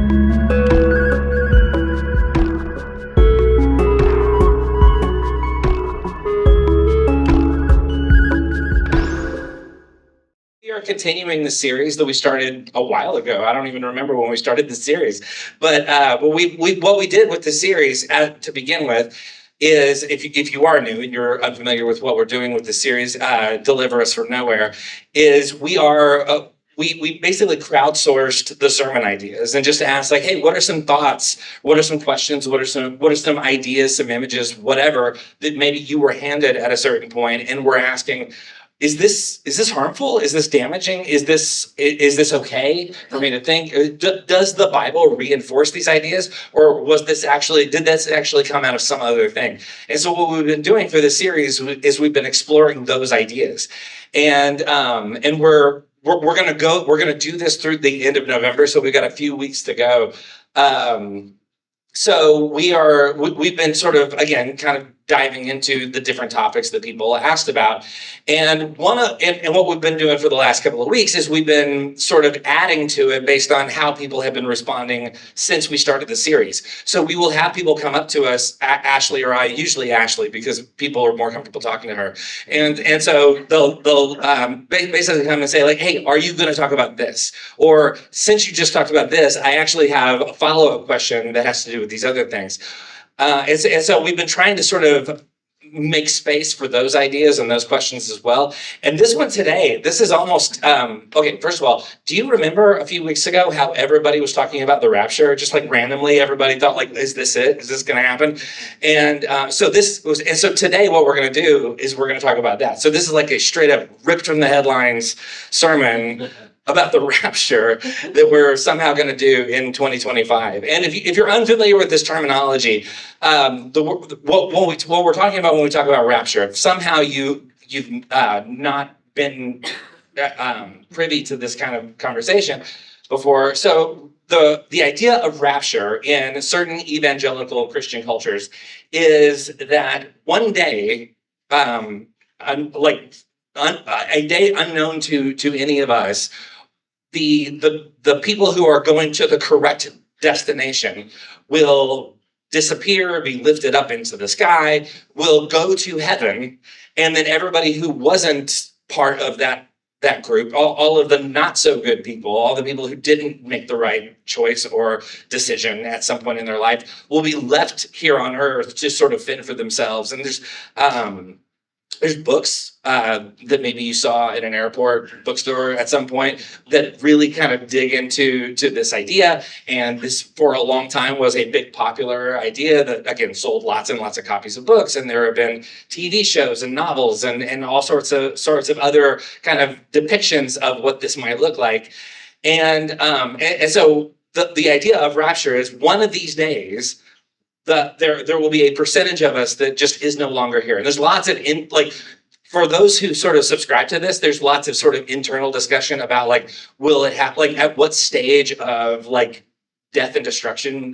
We are continuing the series that we started a while ago. I don't even remember when we started the series, but we what we did with the series to begin with is if you are new and you're unfamiliar with what we're doing with the series, Deliver Us from Nowhere, is we basically crowdsourced the sermon ideas and just asked like, hey, what are some thoughts? What are some questions? What are some ideas, some images, whatever that maybe you were handed at a certain point, and we're asking, is this harmful? Is this damaging? Is this okay for me to think? Does the Bible reinforce these ideas, or did this actually come out of some other thing? And so what we've been doing for this series is we've been exploring those ideas, and we're gonna do this through the end of November. So we've got a few weeks to go. So we've been sort of, again, kind of diving into the different topics that people asked about. And what we've been doing for the last couple of weeks is we've been sort of adding to it based on how people have been responding since we started the series. So we will have people come up to us, Ashley or I, usually Ashley, because people are more comfortable talking to her. And so they'll basically come and say like, hey, are you going to talk about this? Or since you just talked about this, I actually have a follow-up question that has to do with these other things. And so we've been trying to sort of make space for those ideas and those questions as well. And this one today, this is almost, okay, first of all, do you remember a few weeks ago how everybody was talking about the rapture? Just like randomly, everybody thought like, is this it? Is this going to happen? And so today what we're going to do is we're going to talk about that. So this is like a straight up ripped from the headlines sermon about the rapture that we're somehow going to do in 2025. And if you're unfamiliar with this terminology, what we're talking about when we talk about rapture, if somehow you've not been privy to this kind of conversation before, so the idea of rapture in certain evangelical Christian cultures is that one day, a day unknown to any of us, the people who are going to the correct destination will disappear, be lifted up into the sky, will go to heaven, and then everybody who wasn't part of that group, all of the not so good people, all the people who didn't make the right choice or decision at some point in their life, will be left here on earth to sort of fend for themselves. And there's books that maybe you saw at an airport bookstore at some point that really kind of dig into this idea. And this, for a long time, was a big popular idea that, again, sold lots and lots of copies of books. And there have been TV shows and novels and all sorts of other kind of depictions of what this might look like. And so the idea of rapture is one of these days, there will be a percentage of us that just is no longer here. And there's lots of for those who sort of subscribe to this, there's lots of sort of internal discussion about like, will it happen? Like at what stage of like death and destruction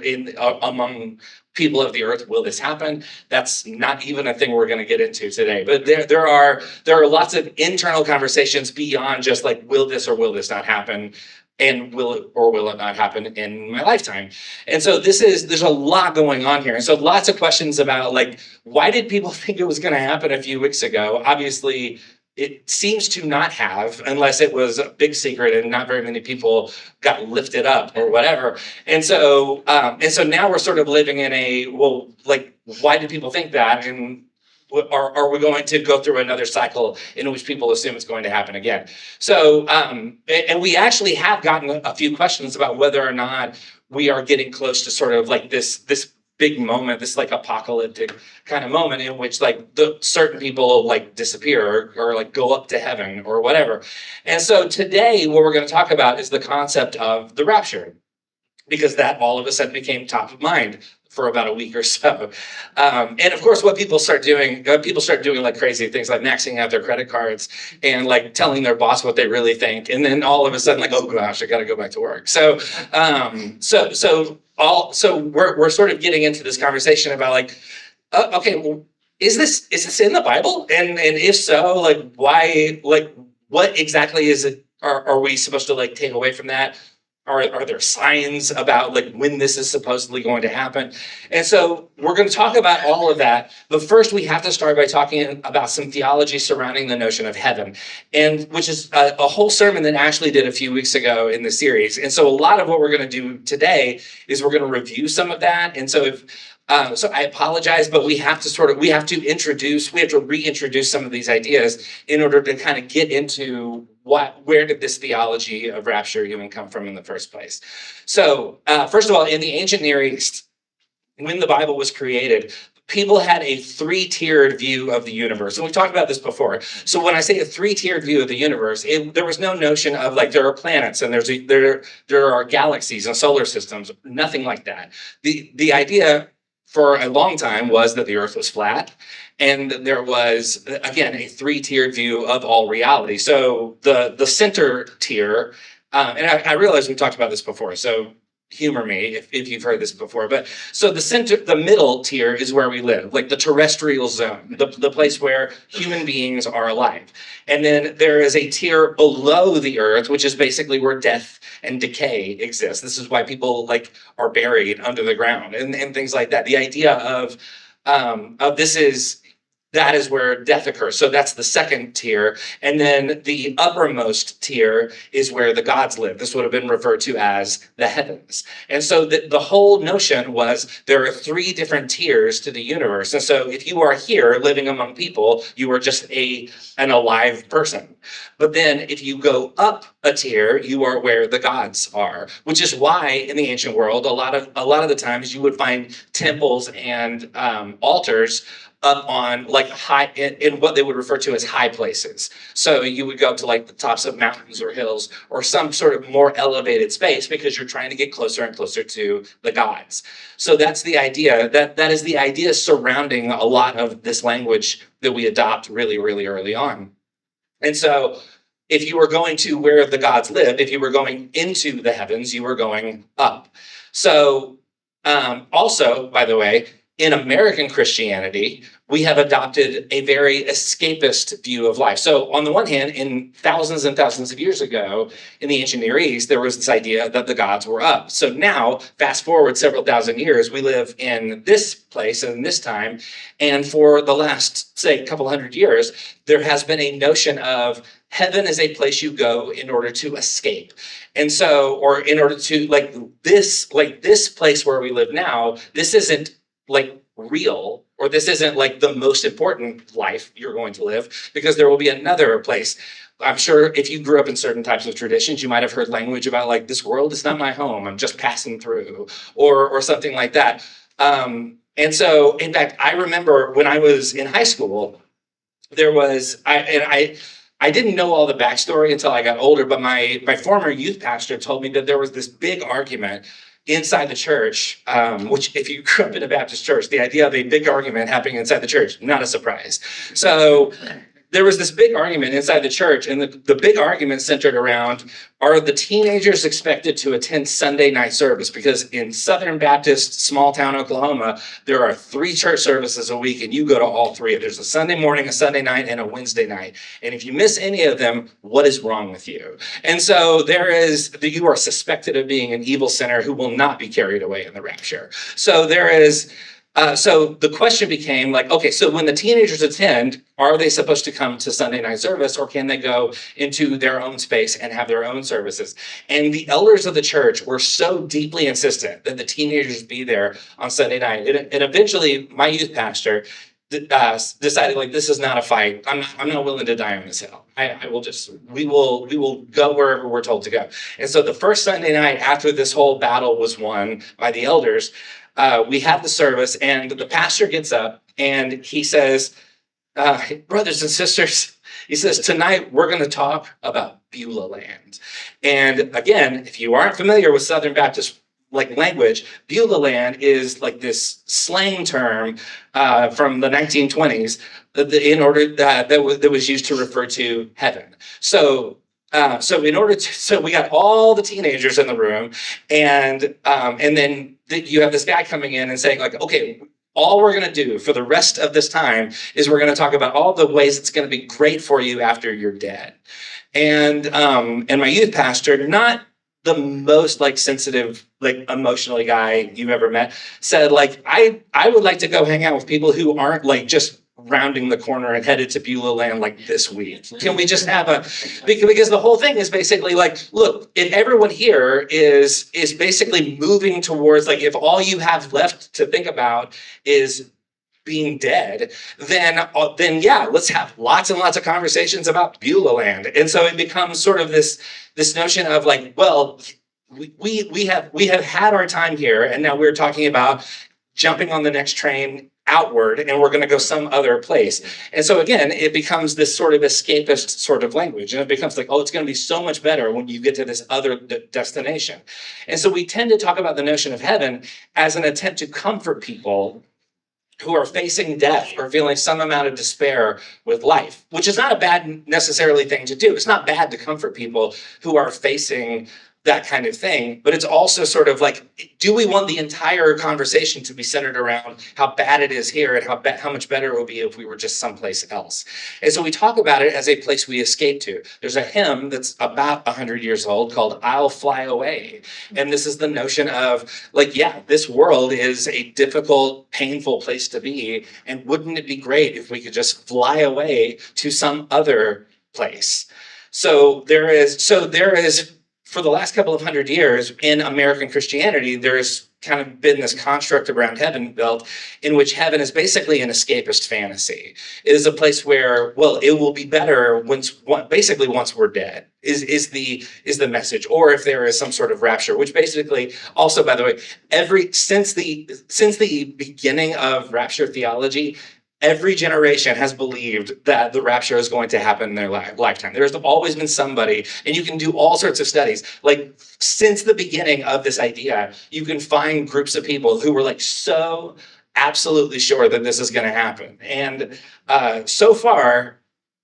among people of the earth will this happen? That's not even a thing we're going to get into today. But there are lots of internal conversations beyond just like, will this or will this not happen? And will it or will it not happen in my lifetime? And so there's a lot going on here. And so lots of questions about like, why did people think it was going to happen a few weeks ago? Obviously, it seems to not have, unless it was a big secret and not very many people got lifted up or whatever. And so now we're sort of living in why did people think that? And are we going to go through another cycle in which people assume it's going to happen again? So, and we actually have gotten a few questions about whether or not we are getting close to sort of like this big moment, this like apocalyptic kind of moment in which like the certain people like disappear or like go up to heaven or whatever. And so today, what we're going to talk about is the concept of the rapture, because that all of a sudden became top of mind for about a week or so. And of course, what people start doing like crazy things like maxing out their credit cards and like telling their boss what they really think. And then all of a sudden like, oh gosh, I got to go back to work. So we're sort of getting into this conversation about like, okay, well, is this in the Bible? And if so, like why, like what exactly is it? Are we supposed to like take away from that? Are there signs about like when this is supposedly going to happen? And so we're going to talk about all of that. But first, we have to start by talking about some theology surrounding the notion of heaven, and which is a whole sermon that Ashley did a few weeks ago in the series. And so a lot of what we're going to do today is we're going to review some of that. And so so I apologize, but we have to reintroduce some of these ideas in order to kind of get into where did this theology of rapture even come from in the first place. So first of all, in the ancient Near East, when the Bible was created, people had a three-tiered view of the universe. And we've talked about this before. So when I say a three-tiered view of the universe, there was no notion of like there are planets and there are galaxies and solar systems, nothing like that. The idea for a long time was that the earth was flat, and there was, again, a three-tiered view of all reality. So the center tier, and I realize we talked about this before, so humor me if you've heard this before, but so the middle tier is where we live, like the terrestrial zone, the place where human beings are alive. And then there is a tier below the earth, which is basically where death and decay exist. This is why people like are buried under the ground and things like that. The idea of that is where death occurs. So that's the second tier. And then the uppermost tier is where the gods live. This would have been referred to as the heavens. And so the whole notion was there are three different tiers to the universe. And so if you are here living among people, you are just an alive person. But then if you go up a tier, you are where the gods are, which is why in the ancient world, a lot of the times you would find temples and altars up on like high in what they would refer to as high places. So you would go to like the tops of mountains or hills or some sort of more elevated space because you're trying to get closer and closer to the gods. So that's the idea. That is the idea surrounding a lot of this language that we adopt really, really early on. And so if you were going to where the gods live, if you were going into the heavens, you were going up. So also, by the way, in American Christianity, we have adopted a very escapist view of life. So on the one hand, in thousands and thousands of years ago, in the ancient Near East, there was this idea that the gods were up. So now, fast forward several thousand years, we live in this place and this time. And for the last, say, couple hundred years, there has been a notion of heaven is a place you go in order to escape. And so, or in order to, like this place where we live now, this isn't like real, or this isn't like the most important life you're going to live, because there will be another place. I'm sure if you grew up in certain types of traditions, you might have heard language about like, this world is not my home, I'm just passing through, or something like that. And so, in fact, I remember when I was in high school, there was, I didn't know all the backstory until I got older, but my former youth pastor told me that there was this big argument inside the church, which if you grew up in a Baptist church, the idea of a big argument happening inside the church, not a surprise. So there was this big argument inside the church, and the big argument centered around, are the teenagers expected to attend Sunday night service? Because in Southern Baptist, small town Oklahoma, there are 3 church services a week, and you go to all 3. There's a Sunday morning, a Sunday night, and a Wednesday night. And if you miss any of them, what is wrong with you? And so you are suspected of being an evil sinner who will not be carried away in the rapture. So so the question became like, okay, so when the teenagers attend, are they supposed to come to Sunday night service, or can they go into their own space and have their own services? And the elders of the church were so deeply insistent that the teenagers be there on Sunday night. And eventually my youth pastor decided, like, this is not a fight. I'm not willing to die on this hill. We will go wherever we're told to go. And so the first Sunday night after this whole battle was won by the elders, we have the service, and the pastor gets up and he says, brothers and sisters, he says, tonight we're going to talk about Beulah land. And again, if you aren't familiar with Southern Baptist language, Beulah land is like this slang term from the 1920s that was used to refer to heaven. So we got all the teenagers in the room, and then you have this guy coming in and saying, like, okay, all we're going to do for the rest of this time is we're going to talk about all the ways it's going to be great for you after you're dead. And my youth pastor, not the most like sensitive, like emotionally guy you've ever met, said like, I would like to go hang out with people who aren't like just rounding the corner and headed to Beulah Land like this week. Can we just have a, because the whole thing is basically like, look, if everyone here is basically moving towards like, if all you have left to think about is being dead, then yeah, let's have lots and lots of conversations about Beulah Land. And so it becomes sort of this notion of like, well, we have had our time here, and now we're talking about jumping on the next train outward, and we're going to go some other place. And so again, it becomes this sort of escapist sort of language, and it becomes like, oh, it's going to be so much better when you get to this other destination. And so we tend to talk about the notion of heaven as an attempt to comfort people who are facing death or feeling some amount of despair with life, which is not a bad necessarily thing to do. It's not bad to comfort people who are facing that kind of thing, but it's also sort of like, do we want the entire conversation to be centered around how bad it is here and how much better it would be if we were just someplace else? And so we talk about it as a place we escape to. There's a hymn that's about 100 years old called I'll Fly Away. And this is the notion of like, yeah, this world is a difficult, painful place to be. And wouldn't it be great if we could just fly away to some other place? So there is for the last couple of 100 years in American Christianity, there's kind of been this construct around heaven built in which heaven is basically an escapist fantasy. It is a place where, well, it will be better once we're dead is the message, or if there is some sort of rapture, which basically also, by the way, since the beginning of rapture theology, every generation has believed that the rapture is going to happen in their lifetime. There's always been somebody, and you can do all sorts of studies. Like, since the beginning of this idea, you can find groups of people who were like so absolutely sure that this is going to happen. And so far,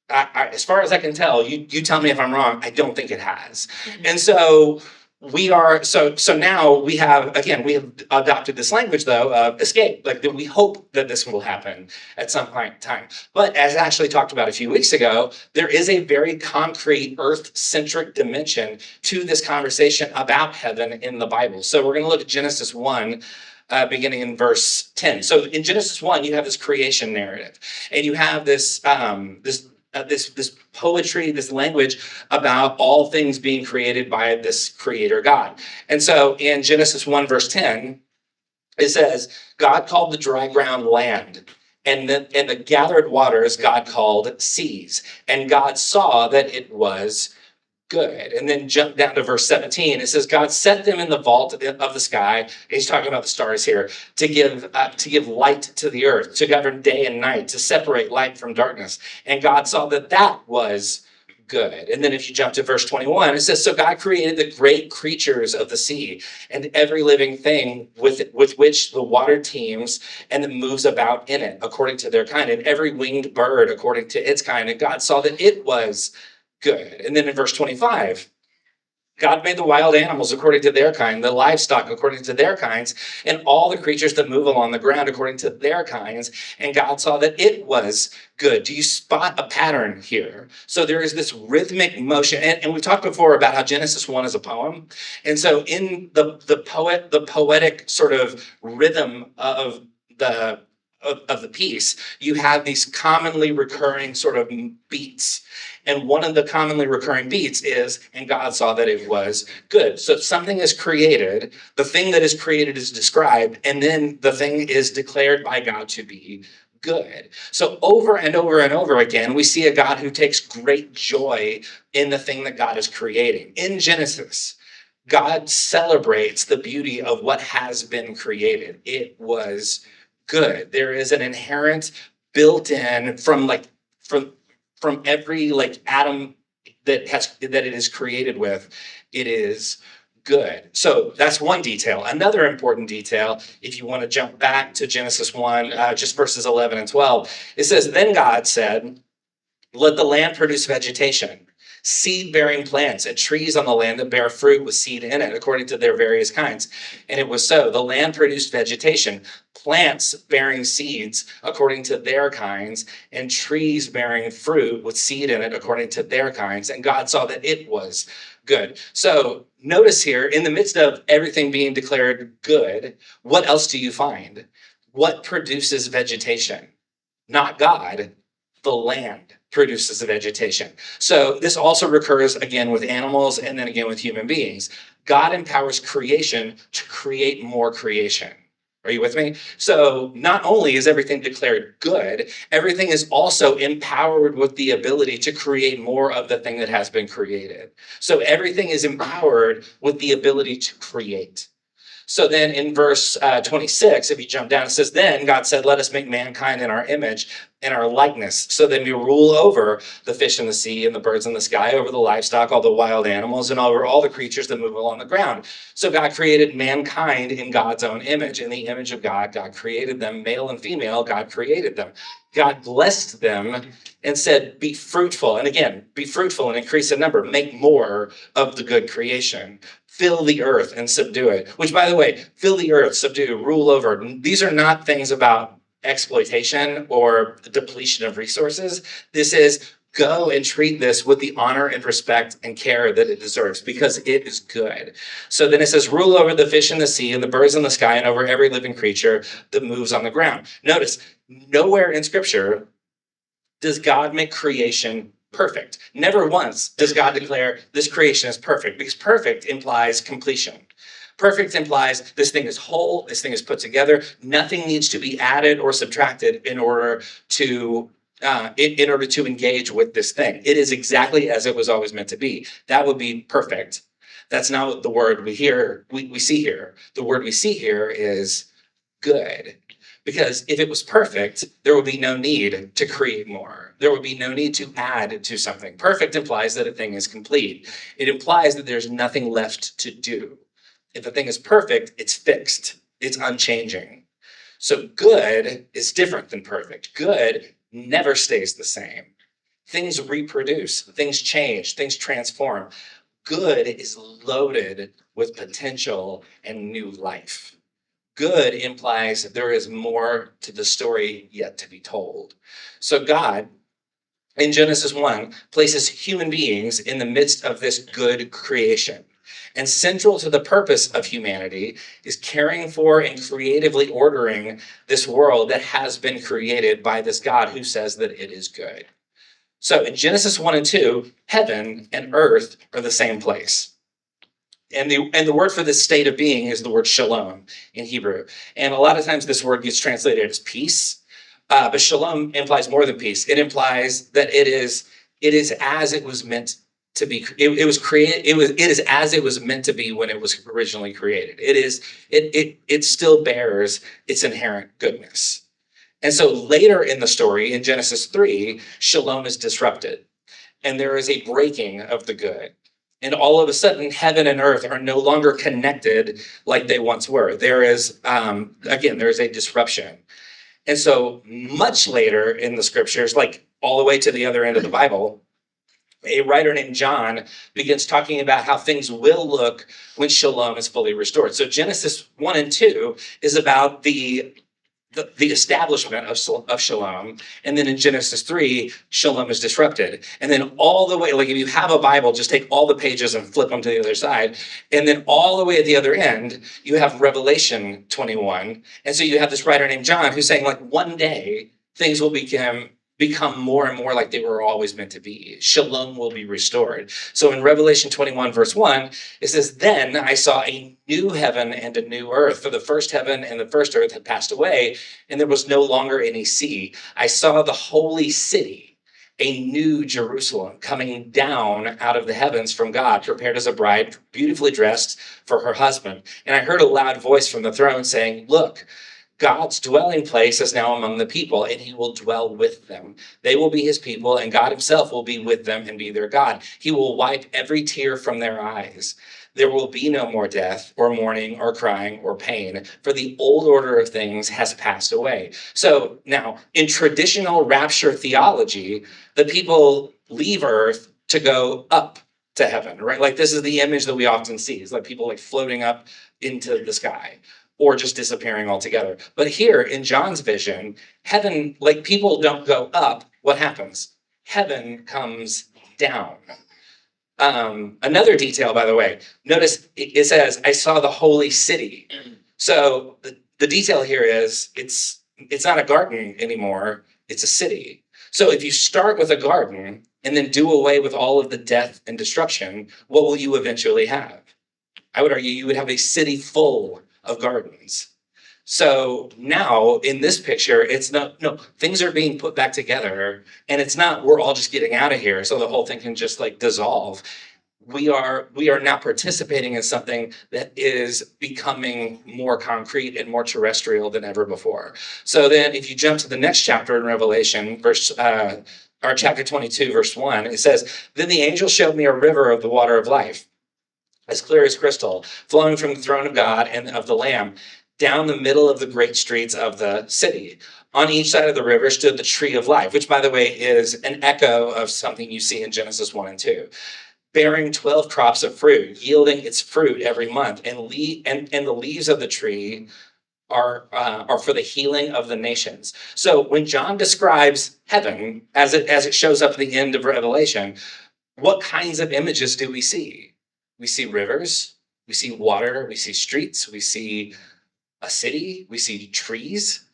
as far as I can tell, you tell me if I'm wrong, I don't think it has. And so we are so now we have adopted this language though of escape, like that we hope that this will happen at some point in time. But as Ashley talked about a few weeks ago, there is a very concrete earth-centric dimension to this conversation about heaven in the Bible. So we're going to look at Genesis 1 beginning in verse 10. So in Genesis 1, you have this creation narrative, and you have this poetry, this language about all things being created by this creator God. And so in Genesis 1 verse 10, it says, God called the dry ground land, and the gathered waters God called seas. And God saw that it was good. And then jump down to verse 17. It says, God set them in the vault of the sky. He's talking about the stars here, to give light to the earth, to govern day and night, to separate light from darkness. And God saw that that was good. And then if you jump to verse 21, it says, so God created the great creatures of the sea and every living thing with which the water teems and that moves about in it according to their kind, and every winged bird according to its kind. And God saw that it was good. And then in verse 25, God made the wild animals according to their kind, the livestock according to their kinds, and all the creatures that move along the ground according to their kinds. And God saw that it was good. Do you spot a pattern here? So there is this rhythmic motion. And we've talked before about how Genesis 1 is a poem. And so in the poetic sort of rhythm of the piece, you have these commonly recurring sort of beats. And one of the commonly recurring beats is, and God saw that it was good. So something is created, the thing that is created is described, and then the thing is declared by God to be good. So over and over and over again, we see a God who takes great joy in the thing that God is creating. In Genesis, God celebrates the beauty of what has been created. It was good. There is an inherent built-in from every like atom that it is created with, it is good. So that's one detail. Another important detail, if you want to jump back to Genesis 1, just verses 11 and 12, it says, then God said, let the land produce vegetation, seed-bearing plants and trees on the land that bear fruit with seed in it, according to their various kinds. And it was so. The land produced vegetation, plants bearing seeds according to their kinds, and trees bearing fruit with seed in it according to their kinds. And God saw that it was good. So notice here, in the midst of everything being declared good, what else do you find? What produces vegetation? Not God, the land produces the vegetation. So this also recurs again with animals and then again with human beings. God empowers creation to create more creation. Are you with me? So not only is everything declared good, everything is also empowered with the ability to create more of the thing that has been created. So everything is empowered with the ability to create. So then in verse 26, if you jump down, it says, then God said, let us make mankind in our image, in our likeness. So then we rule over the fish in the sea and the birds in the sky, over the livestock, all the wild animals, and over all the creatures that move along the ground. So God created mankind in God's own image. In the image of God, God created them, male and female, God created them. God blessed them and said, be fruitful. And again, be fruitful and increase in number, make more of the good creation. Fill the earth and subdue it, which, by the way, fill the earth, subdue, rule over. These are not things about exploitation or depletion of resources. This is go and treat this with the honor and respect and care that it deserves because it is good. So then it says, rule over the fish in the sea and the birds in the sky and over every living creature that moves on the ground. Notice, nowhere in Scripture does God make creation perfect. Never once does God declare this creation is perfect, because perfect implies completion. Perfect implies this thing is whole, this thing is put together. Nothing needs to be added or subtracted in order to engage with this thing. It is exactly as it was always meant to be. That would be perfect. That's not what the word we see here. The word we see here is good. Because if it was perfect, there would be no need to create more. There would be no need to add to something. Perfect implies that a thing is complete. It implies that there's nothing left to do. If a thing is perfect, it's fixed. It's unchanging. So good is different than perfect. Good never stays the same. Things reproduce, things change, things transform. Good is loaded with potential and new life. Good implies that there is more to the story yet to be told. So God, in Genesis 1, places human beings in the midst of this good creation. And central to the purpose of humanity is caring for and creatively ordering this world that has been created by this God who says that it is good. So in Genesis 1 and 2, heaven and earth are the same place. And the word for this state of being is the word shalom in Hebrew. And a lot of times this word gets translated as peace. But shalom implies more than peace. It implies that it is as it was meant to be. It was created. It is as it was meant to be when it was originally created. It still bears its inherent goodness. And so later in the story, in Genesis 3, shalom is disrupted. And there is a breaking of the good. And all of a sudden, heaven and earth are no longer connected like they once were. There is a disruption. And so much later in the scriptures, like all the way to the other end of the Bible, a writer named John begins talking about how things will look when shalom is fully restored. So Genesis 1 and 2 is about the establishment of shalom. And then in Genesis 3, shalom is disrupted. And then all the way, like if you have a Bible, just take all the pages and flip them to the other side. And then all the way at the other end, you have Revelation 21. And so you have this writer named John who's saying, like, one day things will become more and more like they were always meant to be. Shalom will be restored. So in Revelation 21, verse 1, it says, then I saw a new heaven and a new earth, for the first heaven and the first earth had passed away, and there was no longer any sea. I saw the holy city, a new Jerusalem, coming down out of the heavens from God, prepared as a bride, beautifully dressed for her husband. And I heard a loud voice from the throne saying, look, God's dwelling place is now among the people, and he will dwell with them. They will be his people, and God himself will be with them and be their God. He will wipe every tear from their eyes. There will be no more death or mourning or crying or pain, for the old order of things has passed away. So now, in traditional rapture theology, the people leave earth to go up to heaven, right? Like this is the image that we often see, is like people like floating up into the sky or just disappearing altogether. But here in John's vision, heaven, like people don't go up. What happens? Heaven comes down. Another detail, by the way, notice it says, I saw the holy city. So the detail here is it's not a garden anymore, it's a city. So if you start with a garden and then do away with all of the death and destruction, what will you eventually have? I would argue you would have a city full of gardens. So now in this picture, it's no, things are being put back together, and it's not, we're all just getting out of here, so the whole thing can just like dissolve. We are now participating in something that is becoming more concrete and more terrestrial than ever before. So then if you jump to the next chapter in Revelation, chapter 22, verse 1, it says, then the angel showed me a river of the water of life, as clear as crystal, flowing from the throne of God and of the Lamb, down the middle of the great streets of the city. On each side of the river stood the tree of life, which, by the way, is an echo of something you see in Genesis 1 and 2, bearing 12 crops of fruit, yielding its fruit every month. And the leaves of the tree are for the healing of the nations. So when John describes heaven, as it shows up at the end of Revelation, what kinds of images do we see? We see rivers, we see water, we see streets, we see a city, we see trees.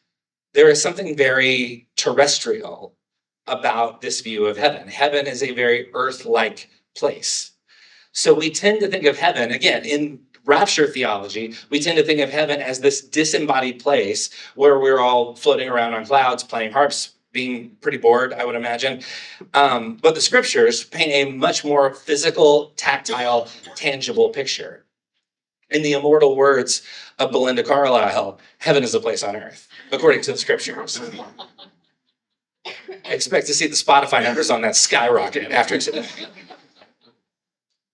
There is something very terrestrial about this view of heaven. Heaven is a very earth-like place. So we tend to think of heaven, again, in rapture theology, we tend to think of heaven as this disembodied place where we're all floating around on clouds, playing harps, being pretty bored, I would imagine. But the scriptures paint a much more physical, tactile, tangible picture. In the immortal words of Belinda Carlisle, heaven is a place on earth, according to the scriptures. I expect to see the Spotify numbers on that skyrocket after today.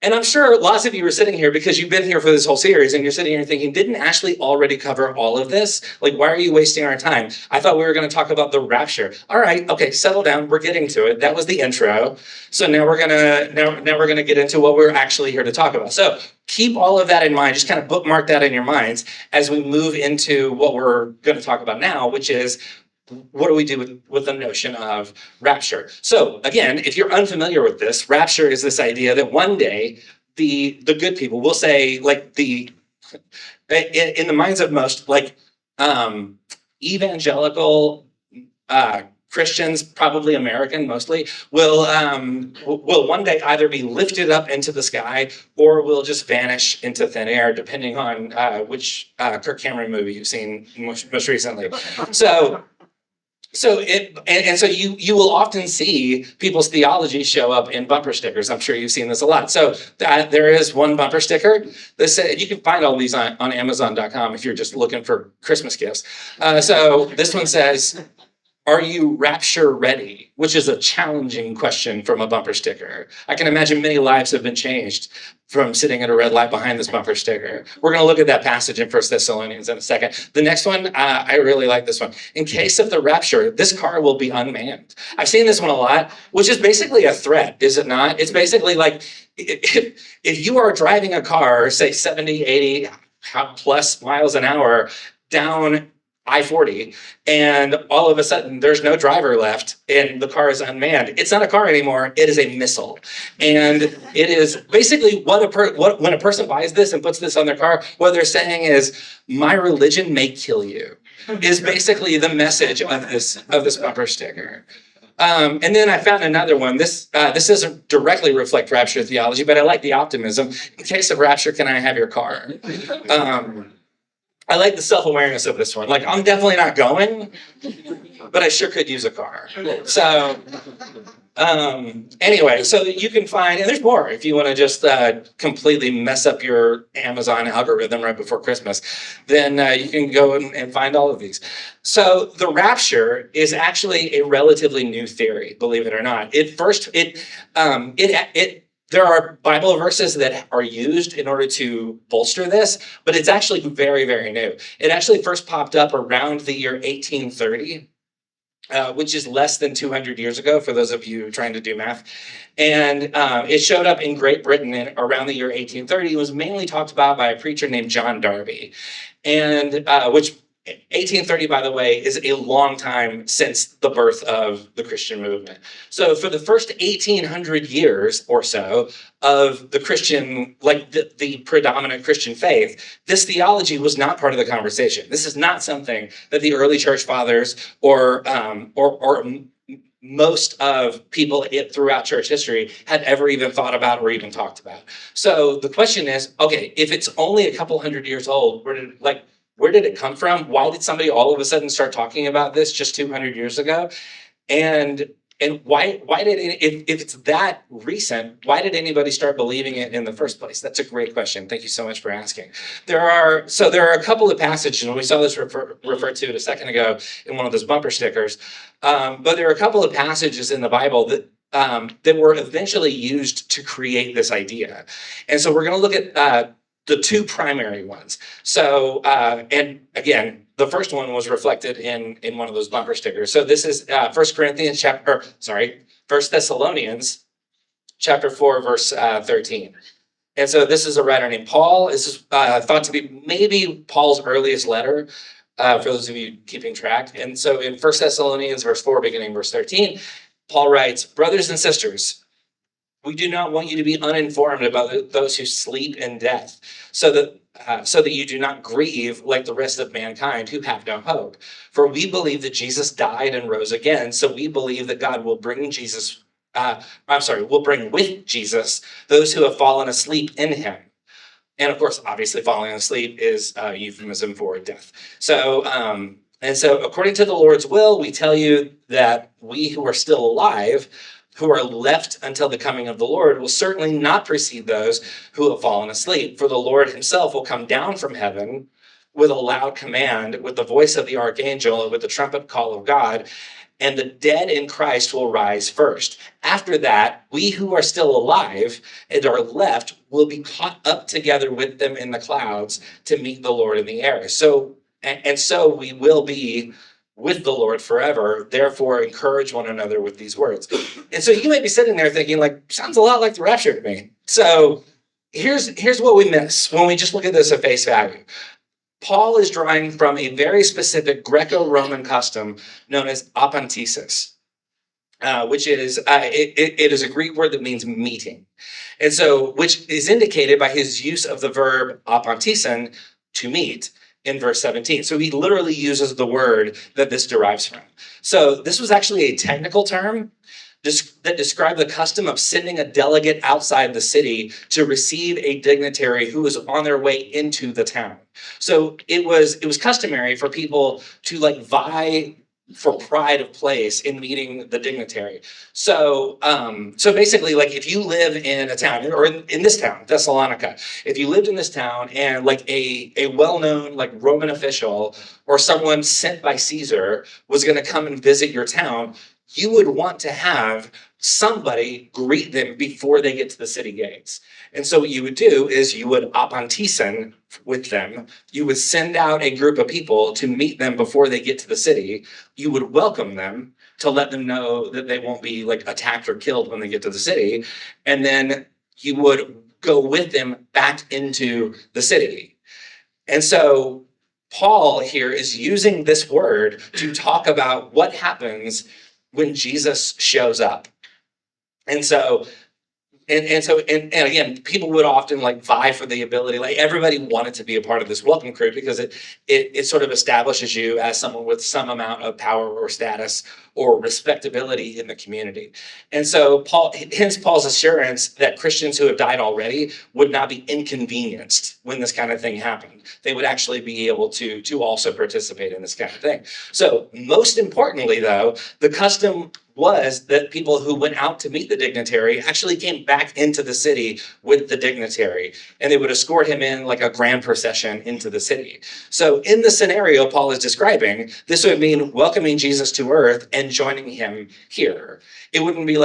And I'm sure lots of you are sitting here because you've been here for this whole series and you're sitting here thinking, didn't Ashley already cover all of this? Like, why are you wasting our time? I thought we were going to talk about the rapture. All right, okay, settle down. We're getting to it. That was the intro. So now we're gonna get into what we're actually here to talk about. So keep all of that in mind. Just kind of bookmark that in your minds as we move into what we're going to talk about now, which is what do we do with the notion of rapture? So again, if you're unfamiliar with this, rapture is this idea that one day the good people, will say, like in the minds of most, like evangelical Christians, probably American mostly, will one day either be lifted up into the sky or will just vanish into thin air, depending on which Kirk Cameron movie you've seen most recently. So you will often see people's theology show up in bumper stickers. I'm sure you've seen this a lot. So there is one bumper sticker that says, you can find all these on Amazon.com if you're just looking for Christmas gifts. So this one says, are you rapture ready? Which is a challenging question from a bumper sticker. I can imagine many lives have been changed from sitting at a red light behind this bumper sticker. We're going to look at that passage in 1 Thessalonians in a second. The next one, I really like this one. In case of the rapture, this car will be unmanned. I've seen this one a lot, which is basically a threat, is it not? It's basically like, if you are driving a car, say 70, 80 plus miles an hour down I-40, and all of a sudden there's no driver left and the car is unmanned. It's not a car anymore, it is a missile. And it is basically when a person buys this and puts this on their car, what they're saying is, my religion may kill you, is basically the message of this bumper sticker. And then I found another one. This doesn't directly reflect rapture theology, but I like the optimism. In case of rapture, can I have your car? I like the self-awareness of this one. Like, I'm definitely not going, but I sure could use a car. So anyway, so you can find, and there's more if you want to just completely mess up your Amazon algorithm right before Christmas, then you can go and find all of these. So the rapture is actually a relatively new theory, believe it or not. There are Bible verses that are used in order to bolster this, but it's actually very, very new. It actually first popped up around the year 1830. which is less than 200 years ago, for those of you trying to do math. And it showed up in Great Britain around the year 1830. It was mainly talked about by a preacher named John Darby, and which 1830, by the way, is a long time since the birth of the Christian movement. So for the first 1800 years or so of the Christian, like the predominant Christian faith, this theology was not part of the conversation. This is not something that the early church fathers or most of people throughout church history had ever even thought about or even talked about. So the question is, okay, if it's only a couple hundred years old, where did it come from? Why did somebody all of a sudden start talking about this just 200 years ago? And why did it, if it's that recent, why did anybody start believing it in the first place? That's a great question. Thank you so much for asking. There are a couple of passages, and we saw this referred to it a second ago in one of those bumper stickers. But there are a couple of passages in the Bible that were eventually used to create this idea. And so we're going to look at the two primary ones. So, and again, the first one was reflected in one of those bumper stickers. So this is 1 Thessalonians chapter 4, verse 13. And so this is a writer named Paul. This is thought to be maybe Paul's earliest letter, for those of you keeping track. And so in 1 Thessalonians verse 4, beginning verse 13, Paul writes, "Brothers and sisters, we do not want you to be uninformed about those who sleep in death, so that you do not grieve like the rest of mankind who have no hope. For we believe that Jesus died and rose again, so we believe that God will bring with Jesus those who have fallen asleep in him." And of course, obviously, falling asleep is a euphemism for death. So, and so according to the Lord's will, we tell you that we who are still alive, who are left until the coming of the Lord, will certainly not precede those who have fallen asleep. For the Lord himself will come down from heaven with a loud command, with the voice of the archangel, and with the trumpet call of God, and the dead in Christ will rise first. After that, we who are still alive and are left will be caught up together with them in the clouds to meet the Lord in the air. So we will be with the Lord forever. Therefore, encourage one another with these words. And so you may be sitting there thinking, like, sounds a lot like the rapture to me. So here's what we miss when we just look at this at face value. Paul is drawing from a very specific Greco-Roman custom known as apantesis, which is it is a Greek word that means meeting, and so which is indicated by his use of the verb apantisen, to meet, in verse 17. So he literally uses the word that this derives from. So this was actually a technical term that described the custom of sending a delegate outside the city to receive a dignitary who was on their way into the town. So it was customary for people to vie for pride of place in meeting the dignitary. So basically, if you live in a town, or in this town, Thessalonica, if you lived in this town and a well-known Roman official or someone sent by Caesar was going to come and visit your town, you would want to have somebody greet them before they get to the city gates. And so what you would do is you would apantisen with them. You would send out a group of people to meet them before they get to the city. You would welcome them to let them know that they won't be attacked or killed when they get to the city. And then you would go with them back into the city. And so Paul here is using this word to talk about what happens when Jesus shows up. And again, people would often vie for the ability, everybody wanted to be a part of this welcome crew because it sort of establishes you as someone with some amount of power or status or respectability in the community. And so hence Paul's assurance that Christians who have died already would not be inconvenienced when this kind of thing happened. They would actually be able to also participate in this kind of thing. So most importantly, though, the custom was that people who went out to meet the dignitary actually came back into the city with the dignitary, and they would escort him in a grand procession into the city. So in the scenario Paul is describing, this would mean welcoming Jesus to earth and joining him here. It wouldn't be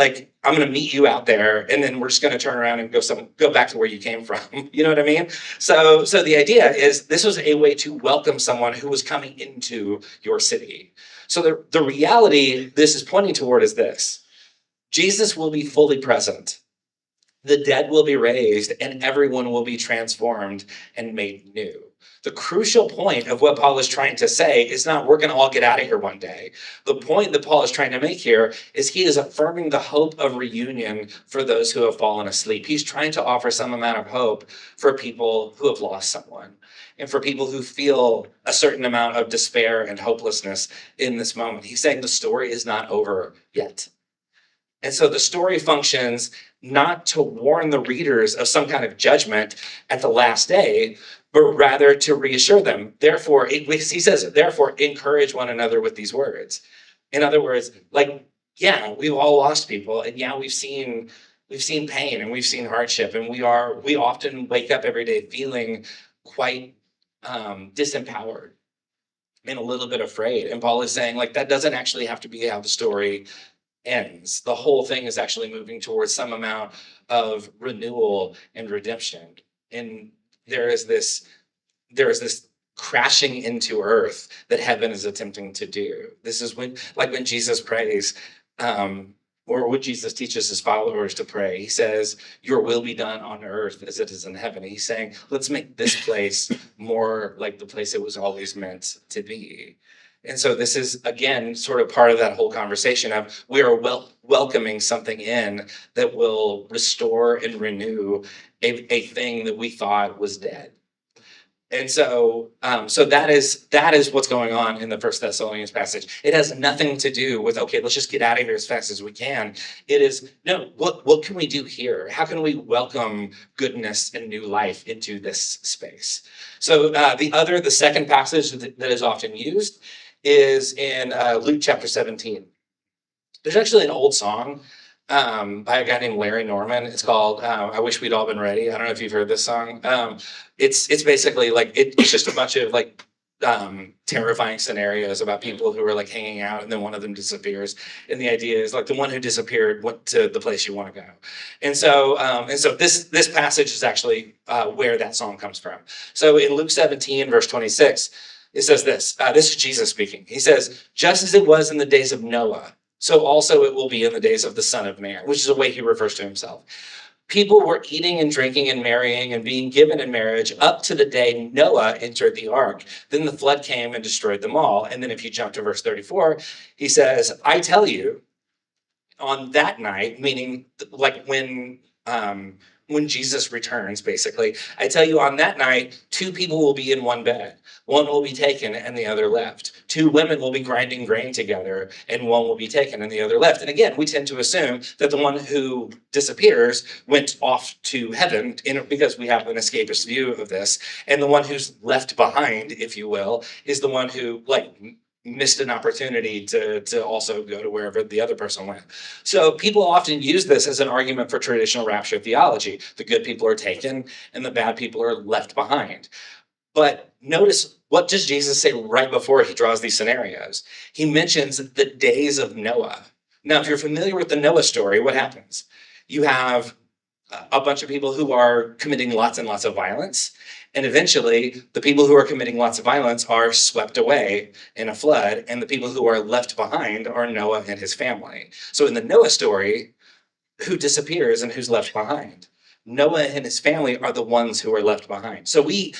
I'm going to meet you out there, and then we're just going to turn around and go back to where you came from. You know what I mean? So the idea is this was a way to welcome someone who was coming into your city. So the reality this is pointing toward is this: Jesus will be fully present. The dead will be raised, and everyone will be transformed and made new. The crucial point of what Paul is trying to say is not we're going to all get out of here one day. The point that Paul is trying to make here is he is affirming the hope of reunion for those who have fallen asleep. He's trying to offer some amount of hope for people who have lost someone and for people who feel a certain amount of despair and hopelessness in this moment. He's saying the story is not over yet. And so the story functions not to warn the readers of some kind of judgment at the last day, but rather to reassure them. Therefore, he says, therefore, encourage one another with these words. In other words, like, yeah, we've all lost people, and yeah, we've seen pain and we've seen hardship, and we often wake up every day feeling quite disempowered and a little bit afraid. And Paul is saying, like, that doesn't actually have to be how the story ends. The whole thing is actually moving towards some amount of renewal and redemption. And there is this crashing into earth that heaven is attempting to do. This is when Jesus prays, or when Jesus teaches his followers to pray, he says, your will be done on earth as it is in heaven. He's saying, let's make this place more like the place it was always meant to be. And so this is, again, sort of part of that whole conversation of we are welcoming something in that will restore and renew a thing that we thought was dead. And so that is what's going on in the First Thessalonians passage. It has nothing to do with, okay, let's just get out of here as fast as we can. It is, no, what can we do here? How can we welcome goodness and new life into this space? So the second passage that is often used is in Luke chapter 17. There's actually an old song by a guy named Larry Norman. It's called I Wish We'd All Been Ready. I don't know if you've heard this song. It's basically like, it's just a bunch of like terrifying scenarios about people who are like hanging out and then one of them disappears. And the idea is like the one who disappeared went to the place you want to go. And so this passage is actually where that song comes from. So in Luke 17, verse 26, it says this. This is Jesus speaking. He says, just as it was in the days of Noah, so also it will be in the days of the Son of Man, which is a way he refers to himself. People were eating and drinking and marrying and being given in marriage up to the day Noah entered the ark. Then the flood came and destroyed them all. And then if you jump to verse 34, he says, I tell you, on that night, meaning like when Jesus returns, basically, I tell you on that night, two people will be in one bed. One will be taken and the other left. Two women will be grinding grain together and one will be taken and the other left. And again, we tend to assume that the one who disappears went off to heaven because we have an escapist view of this. And the one who's left behind, if you will, is the one who missed an opportunity to also go to wherever the other person went. So people often use this as an argument for traditional rapture theology. The good people are taken and the bad people are left behind. But notice, what does Jesus say right before he draws these scenarios? He mentions the days of Noah. Now, if you're familiar with the Noah story, what happens? You have a bunch of people who are committing lots and lots of violence. And eventually, the people who are committing lots of violence are swept away in a flood. And the people who are left behind are Noah and his family. So in the Noah story, who disappears and who's left behind? Noah and his family are the ones who are left behind. So we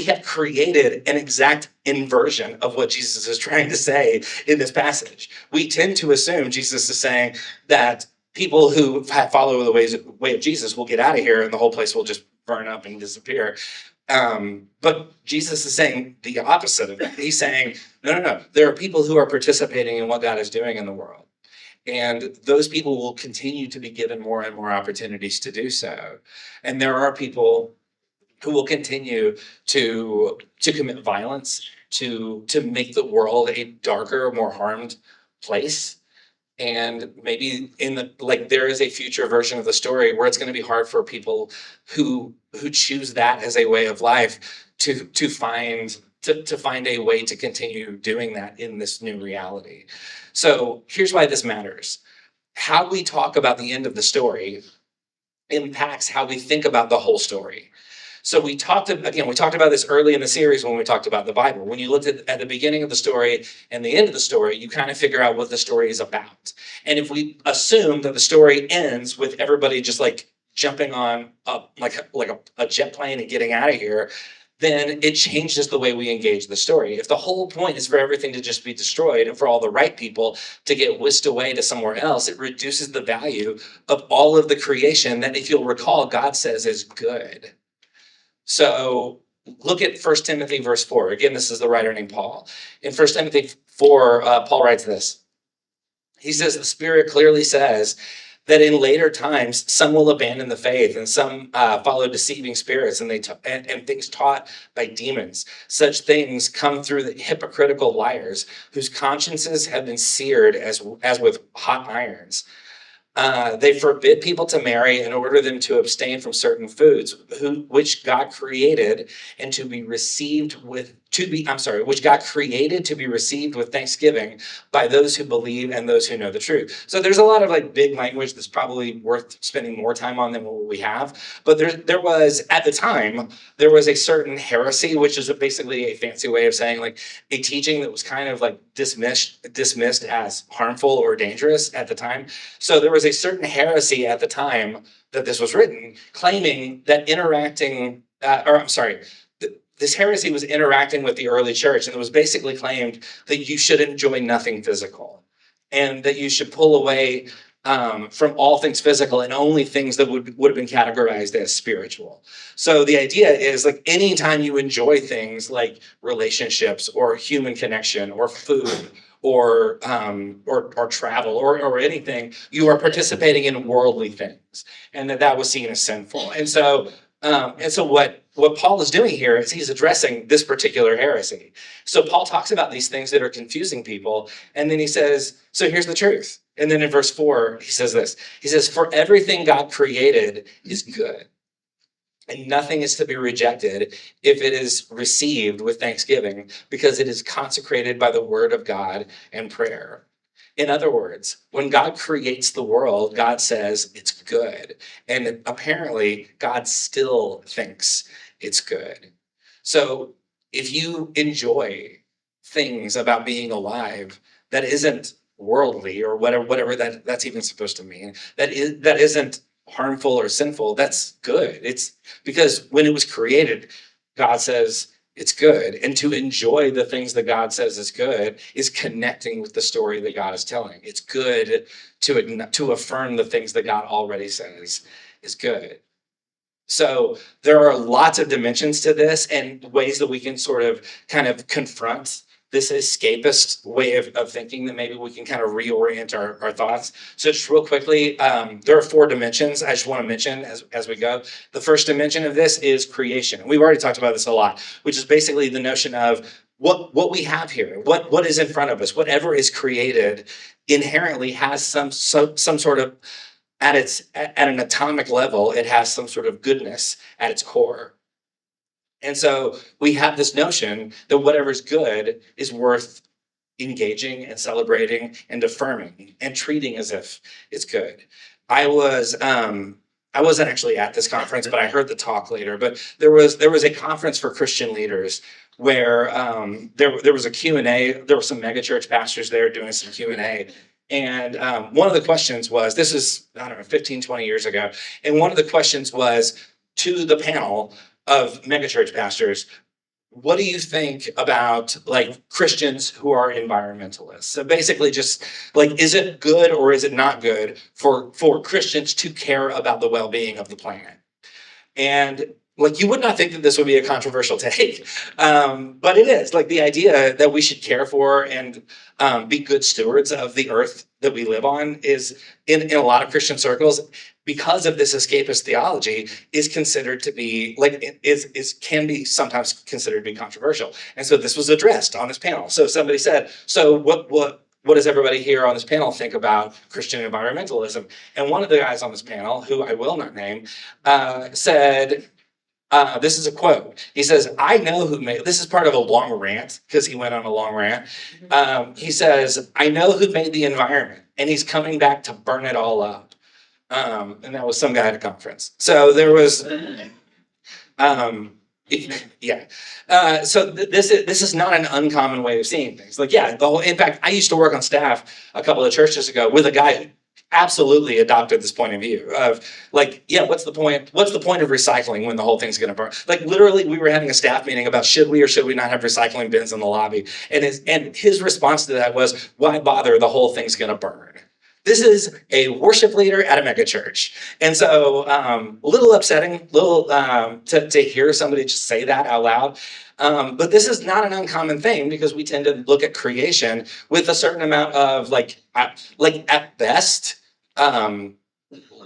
have created an exact inversion of what Jesus is trying to say in this passage. We tend to assume Jesus is saying that people who follow the way of Jesus will get out of here and the whole place will just burn up and disappear. But Jesus is saying the opposite of that. He's saying, no. There are people who are participating in what God is doing in the world. And those people will continue to be given more and more opportunities to do so. And there are people who will continue to commit violence, to make the world a darker, more harmed place. And maybe there is a future version of the story where it's going to be hard for people who choose that as a way of life to find a way to continue doing that in this new reality. So here's why this matters. how we talk about the end of the story impacts how we think about the whole story. So we talked about this early in the series when we talked about the Bible. When you looked at the beginning of the story and the end of the story, you kind of figure out what the story is about. And if we assume that the story ends with everybody just like jumping on a jet plane and getting out of here, then it changes the way we engage the story. If the whole point is for everything to just be destroyed and for all the right people to get whisked away to somewhere else, it reduces the value of all of the creation that, if you'll recall, God says is good. So look at 1 Timothy verse 4. Again, this is the writer named Paul. In 1 Timothy 4, Paul writes this. He says, the Spirit clearly says that in later times, some will abandon the faith and some follow deceiving spirits and things taught by demons. Such things come through the hypocritical liars whose consciences have been seared as with hot irons. They forbid people to marry and order them to abstain from certain foods, which God created and to be received with which God created to be received with thanksgiving by those who believe and those who know the truth. So there's a lot of like big language that's probably worth spending more time on than what we have. But there was at the time there was a certain heresy, which is basically a fancy way of saying like a teaching that was kind of like dismissed as harmful or dangerous at the time. So there was a certain heresy at the time that this was written, claiming that this heresy was interacting with the early church, and it was basically claimed that you should enjoy nothing physical and that you should pull away from all things physical and only things that would have been categorized as spiritual. So the idea is like anytime you enjoy things like relationships or human connection or food or travel or anything, you are participating in worldly things, and that was seen as sinful. And so what Paul is doing here is he's addressing this particular heresy. So Paul talks about these things that are confusing people, and then he says, so here's the truth. And then in verse 4, he says this. He says, for everything God created is good, and nothing is to be rejected if it is received with thanksgiving, because it is consecrated by the word of God and prayer. In other words, when God creates the world, God says it's good. And apparently, God still thinks it's good. So if you enjoy things about being alive that isn't worldly or whatever that's even supposed to mean, that isn't harmful or sinful, that's good. It's because when it was created, God says it's good. And to enjoy the things that God says is good is connecting with the story that God is telling. It's good to affirm the things that God already says is good. So there are lots of dimensions to this and ways that we can sort of kind of confront this escapist way of thinking that maybe we can kind of reorient our thoughts. So just real quickly, there are 4 dimensions I just want to mention as we go. The first dimension of this is creation. We've already talked about this a lot, which is basically the notion of what we have here, what is in front of us, whatever is created inherently has some sort of, at an atomic level, it has some sort of goodness at its core. And so we have this notion that whatever's good is worth engaging and celebrating and affirming and treating as if it's good. I wasn't actually at this conference, but I heard the talk later. But there was a conference for Christian leaders where there was a Q&A. There were some megachurch pastors there doing some Q&A. And one of the questions was, this is, 15, 20 years ago. And one of the questions was to the panel of megachurch pastors, what do you think about like Christians who are environmentalists? So basically just like, is it good or is it not good for Christians to care about the well-being of the planet? And like, you would not think that this would be a controversial take, but it is. Like the idea that we should care for and be good stewards of the earth that we live on is in a lot of Christian circles, because of this escapist theology, is considered to be like can be sometimes considered to be controversial. And so this was addressed on this panel. So somebody said, so what does everybody here on this panel think about Christian environmentalism? And one of the guys on this panel, who I will not name, said, This is a quote. He says, I know who made, this is part of a long rant because he went on a long rant. He says, I know who made the environment and he's coming back to burn it all up. And that was some guy at a conference. So there was, yeah. This is not an uncommon way of seeing things. Like, yeah, in fact, I used to work on staff a couple of churches ago with a guy who absolutely adopted this point of view of like, yeah, what's the point? What's the point of recycling when the whole thing's going to burn? Like literally, we were having a staff meeting about should we or should we not have recycling bins in the lobby, and his response to that was, why bother? The whole thing's going to burn. This is a worship leader at a mega church. And so a little upsetting, to hear somebody just say that out loud. But this is not an uncommon thing because we tend to look at creation with a certain amount of like at best,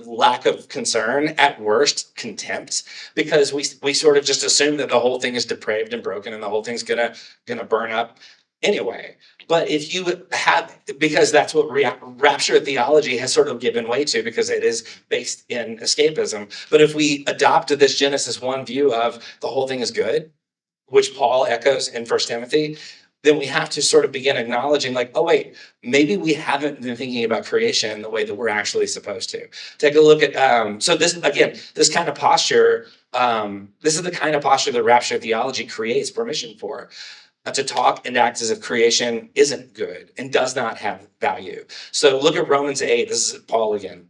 lack of concern, at worst contempt, because we sort of just assume that the whole thing is depraved and broken and the whole thing's gonna burn up anyway. But if you have, because that's what rapture theology has sort of given way to, because it is based in escapism. But if we adopt this Genesis 1 view of the whole thing is good, which Paul echoes in 1 Timothy, then we have to sort of begin acknowledging like, oh wait, maybe we haven't been thinking about creation the way that we're actually supposed to. Take a look at, so this, again, this kind of posture, this is the kind of posture that rapture theology creates permission for. To talk and act as if creation isn't good and does not have value. So look at Romans 8. This is Paul again.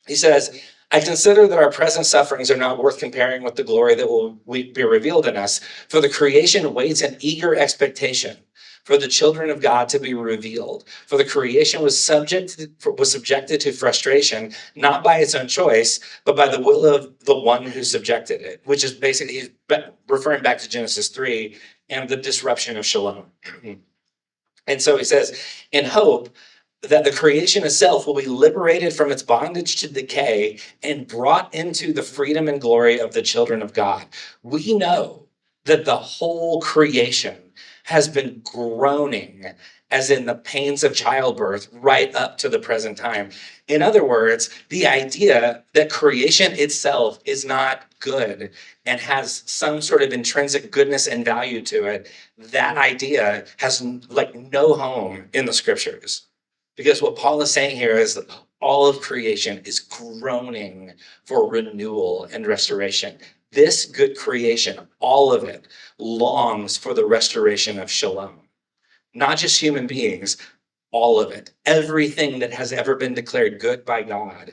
He says, I consider that our present sufferings are not worth comparing with the glory that will be revealed in us. For the creation waits in eager expectation for the children of God to be revealed. For the creation was subjected to frustration, not by its own choice, but by the will of the one who subjected it, which is basically he's referring back to Genesis 3 and the disruption of shalom. And so he says, in hope that the creation itself will be liberated from its bondage to decay and brought into the freedom and glory of the children of God. We know that the whole creation has been groaning as in the pains of childbirth right up to the present time. In other words, the idea that creation itself is not good and has some sort of intrinsic goodness and value to it, that idea has like no home in the scriptures. Because what Paul is saying here is that all of creation is groaning for renewal and restoration. This good creation, all of it, longs for the restoration of shalom. Not just human beings, all of it. Everything that has ever been declared good by God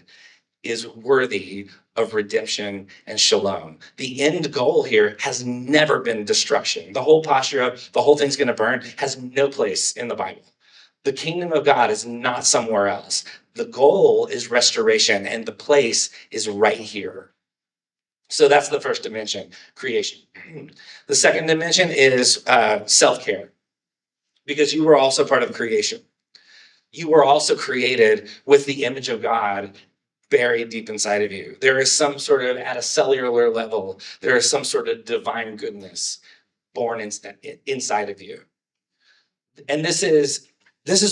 is worthy of redemption and shalom. The end goal here has never been destruction. The whole posture of the whole thing's going to burn has no place in the Bible. The kingdom of God is not somewhere else. The goal is restoration, and the place is right here. So that's the first dimension, creation. The second dimension is self-care, because you were also part of creation. You were also created with the image of God buried deep inside of you. There is some sort of, at a cellular level, there is some sort of divine goodness born inside of you. And this is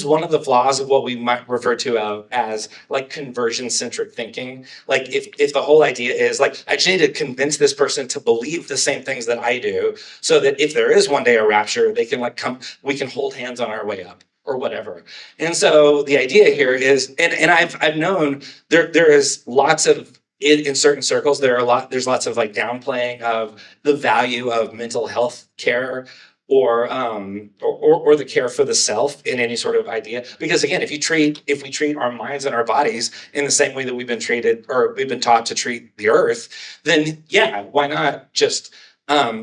one of the flaws of what we might refer to as like conversion-centric thinking. Like if the whole idea is like, I just need to convince this person to believe the same things that I do, so that if there is one day a rapture, they can like come, we can hold hands on our way up or whatever. And so the idea here is, and I've known there is lots of, in certain circles, there's lots of like downplaying of the value of mental health care, or the care for the self in any sort of idea. Because again, if we treat our minds and our bodies in the same way that we've been treated, or we've been taught to treat the earth, then yeah, why not just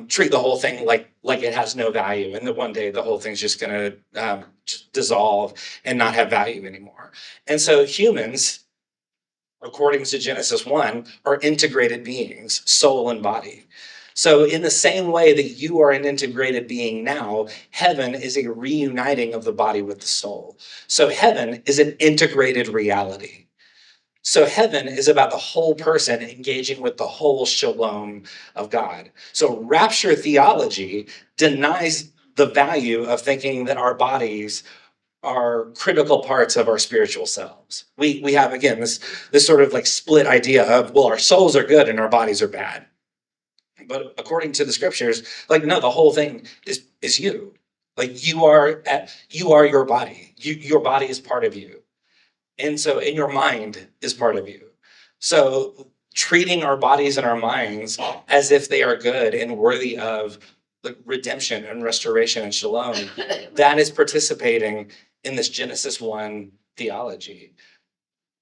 treat the whole thing like it has no value, and that one day the whole thing's just gonna just dissolve and not have value anymore. And so humans, according to Genesis 1, are integrated beings, soul and body. So in the same way that you are an integrated being now, heaven is a reuniting of the body with the soul. So heaven is an integrated reality. So heaven is about the whole person engaging with the whole shalom of God. So rapture theology denies the value of thinking that our bodies are critical parts of our spiritual selves. We have, again, this sort of like split idea of, well, our souls are good and our bodies are bad. But according to the scriptures, like, no, the whole thing is you. Like, you are your body. Your body is part of you. And so, and your mind is part of you. So treating our bodies and our minds as if they are good and worthy of the redemption and restoration and shalom, that is participating in this Genesis 1 theology.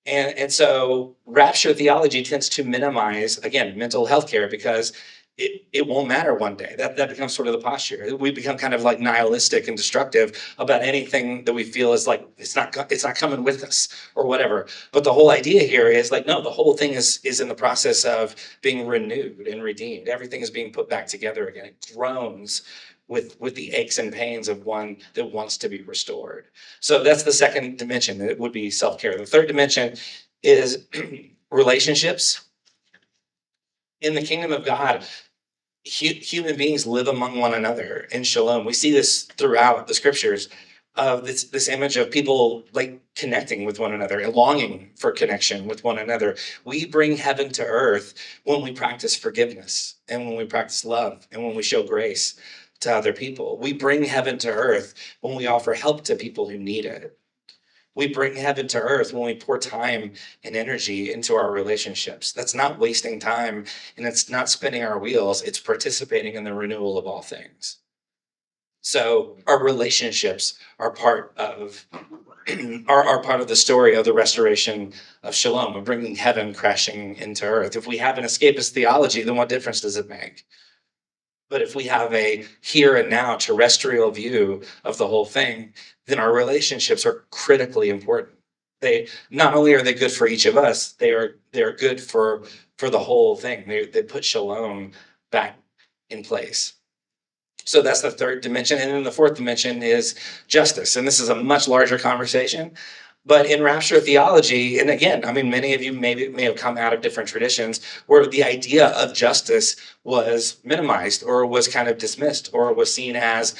And so rapture theology tends to minimize, again, mental health care, because it won't matter one day. That becomes sort of the posture. We become kind of like nihilistic and destructive about anything that we feel is like it's not coming with us or whatever. But the whole idea here is like, no, the whole thing is in the process of being renewed and redeemed. Everything is being put back together again. It groans with the aches and pains of one that wants to be restored. So that's the second dimension. It would be self-care. The third dimension is relationships. In the kingdom of God, human beings live among one another in shalom. We see this throughout the scriptures of this image of people like connecting with one another and longing for connection with one another. We bring heaven to earth when we practice forgiveness and when we practice love and when we show grace to other people. We bring heaven to earth when we offer help to people who need it. We bring heaven to earth when we pour time and energy into our relationships. That's not wasting time, and it's not spinning our wheels. It's participating in the renewal of all things. So our relationships are part of are part of the story of the restoration of shalom, of bringing heaven crashing into earth. If we have an escapist theology, then what difference does it make? But if we have a here and now terrestrial view of the whole thing, then our relationships are critically important. They not only are they good for each of us, they're good for the whole thing. They put shalom back in place. So that's the third dimension. And then the fourth dimension is justice. And this is a much larger conversation. But in rapture theology, and again, I mean, many of you may have come out of different traditions where the idea of justice was minimized or was kind of dismissed or was seen as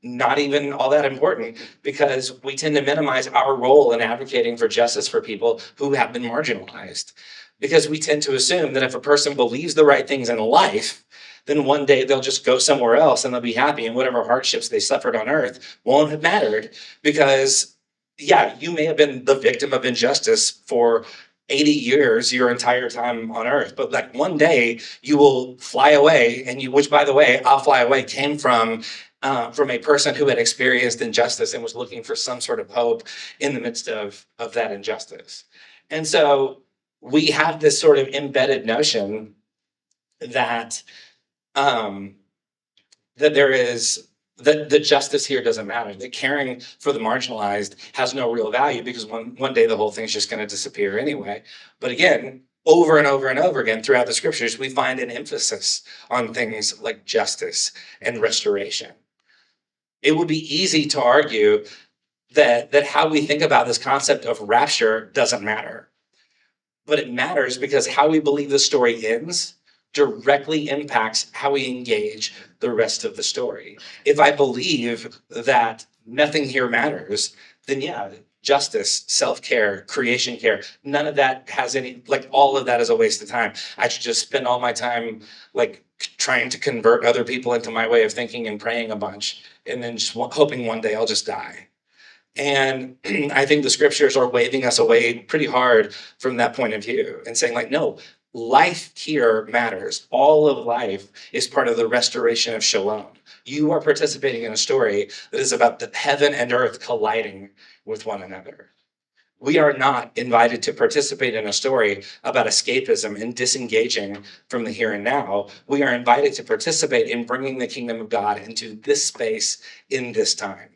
not even all that important, because we tend to minimize our role in advocating for justice for people who have been marginalized. Because we tend to assume that if a person believes the right things in life, then one day they'll just go somewhere else and they'll be happy, and whatever hardships they suffered on earth won't have mattered, because yeah, you may have been the victim of injustice for 80 years, your entire time on earth, but like one day you will fly away, and which by the way, I'll fly away came from a person who had experienced injustice and was looking for some sort of hope in the midst of that injustice. And so we have this sort of embedded notion that that there is that the justice here doesn't matter, that caring for the marginalized has no real value, because one day the whole thing's just going to disappear anyway. But again, over and over and over again throughout the scriptures, we find an emphasis on things like justice and restoration. It would be easy to argue that how we think about this concept of rapture doesn't matter. But it matters because how we believe the story ends directly impacts how we engage the rest of the story. If I believe that nothing here matters, then yeah, justice, self-care, creation care, none of that has any, like all of that is a waste of time. I should just spend all my time like trying to convert other people into my way of thinking and praying a bunch, and then just hoping one day I'll just die. And I think the scriptures are waving us away pretty hard from that point of view and saying like, no, life here matters. All of life is part of the restoration of shalom. You are participating in a story that is about the heaven and earth colliding with one another. We are not invited to participate in a story about escapism and disengaging from the here and now. We are invited to participate in bringing the kingdom of God into this space in this time.